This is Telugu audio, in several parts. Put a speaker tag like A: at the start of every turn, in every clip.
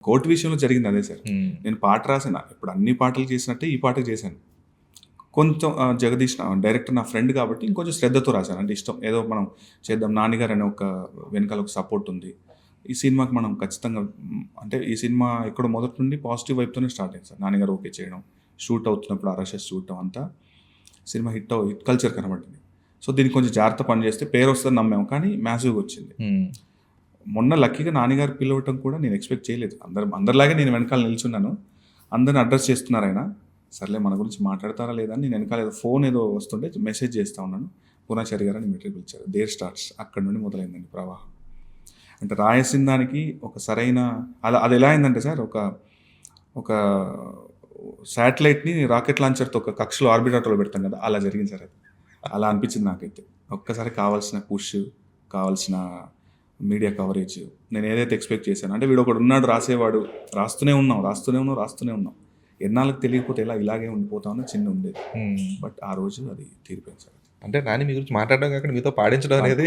A: కోర్ట్ విషయంలో జరిగింది అదే సార్. నేను పాట రాసాను. ఇప్పుడు అన్ని పాటలు చేసినట్టే ఈ పాట చేశాను. కొంచెం జగదీష్ డైరెక్టర్ నా ఫ్రెండ్ కాబట్టి ఇంకొంచెం శ్రద్ధతో రాశాను. అంటే ఇష్టం ఏదో మనం చేద్దాం, నాన్నగారు అనే ఒక వెనకాల ఒక సపోర్ట్ ఉంది. ఈ సినిమాకి మనం ఖచ్చితంగా అంటే ఈ సినిమా ఎక్కడో మొదటి నుండి పాజిటివ్ వైపుతోనే స్టార్ట్ అయింది సార్. నాన్నగారు ఓకే చేయడం, షూట్ అవుతున్నప్పుడు ఆర్ఎస్ఎస్ చూడటం అంతా సినిమా హిట్ కల్చర్ కనబడింది. సో దీనికి కొంచెం జాగ్రత్త పని చేస్తే పేరు వస్తుందని నమ్మాము, కానీ మ్యాసివ్గా వచ్చింది. మొన్న లక్కీగా నాన్నగారు పిలవటం కూడా నేను ఎక్స్పెక్ట్ చేయలేదు. అందరిలాగే నేను వెనకాల నిల్చున్నాను, అందరిని అడ్రస్ చేస్తున్నారు ఆయన. సర్లే మన గురించి మాట్లాడతారా లేదా అని నేను వెనకాల ఏదో ఫోన్ ఏదో వస్తుంటే మెసేజ్ చేస్తూ ఉన్నాను. పూర్ణాచారి గారు అని మెట్రిక్ పిలిచారు. దేర్ స్టార్ట్స్ అక్కడ నుండి మొదలైందండి ప్రవాహం. అంటే రాయాల్సిన దానికి ఒక సరైన అది ఎలా అయిందంటే సార్, ఒక శాటిలైట్ని రాకెట్ లాంచర్తో ఒక కక్షలో ఆర్బిటాటర్లో పెడతాం కదా, అలా జరిగింది సార్. అది అలా అనిపించింది నాకైతే. ఒక్కసారి కావాల్సిన పుష్, కావాల్సిన మీడియా కవరేజ్ నేను ఏదైతే ఎక్స్పెక్ట్ చేశాను. అంటే వీడు ఒకడు ఉన్నాడు రాసేవాడు, రాస్తూనే ఉన్నాం. ఎన్నాళ్ళకి తెలియకపోతే ఎలా ఇలాగే ఉండిపోతామని చిన్న ఉండేది. బట్ ఆ రోజు అది తీరిపోయింది సార్.
B: అంటే నాని మీ గురించి మాట్లాడడం కాకుండా మీతో పాడించడం అనేది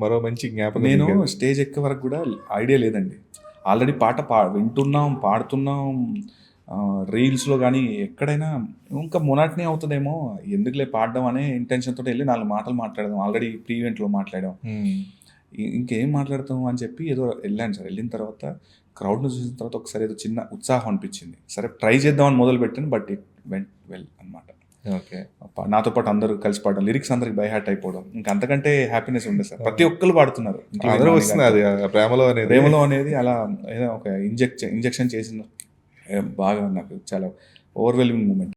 B: మరో మంచి జ్ఞాపకం.
A: నేను స్టేజ్ ఎక్కే వరకు కూడా ఐడియా లేదండి. ఆల్రెడీ పాట వింటున్నాం, పాడుతున్నాం, రీల్స్లో కానీ ఎక్కడైనా ఇంకా మొనాటనీ అవుతుందేమో, ఎందుకులే పాడడం అనే ఇంటెన్షన్తో వెళ్ళి 4 మాటలు మాట్లాడదాం. ఆల్రెడీ ప్రీ ఈవెంట్లో మాట్లాడాం, ఇంకేం మాట్లాడతాం అని చెప్పి ఏదో వెళ్ళాను సార్. వెళ్ళిన తర్వాత క్రౌడ్ను చూసిన తర్వాత ఒకసారి ఏదో చిన్న ఉత్సాహం అనిపించింది. సరే ట్రై చేద్దామని మొదలు పెట్టాను, బట్ ఇట్ వెంట్ వెల్ అనమాట.
B: ఓకే,
A: నాతో పాటు అందరూ కలిసి పాడడం, లిరిక్స్ అందరికి బై హార్ట్ అయిపోవడం, ఇంకా అంతకంటే హ్యాపీనెస్ ఉండేది సార్. ప్రతి ఒక్కరు పాడుతున్నారు,
B: ప్రేమలో
A: అనేది అలా ఏదో ఒక ఇంజెక్షన్ చేసిన బాగా నాకు చాలా ఓవర్వెల్మింగ్ మూమెంట్.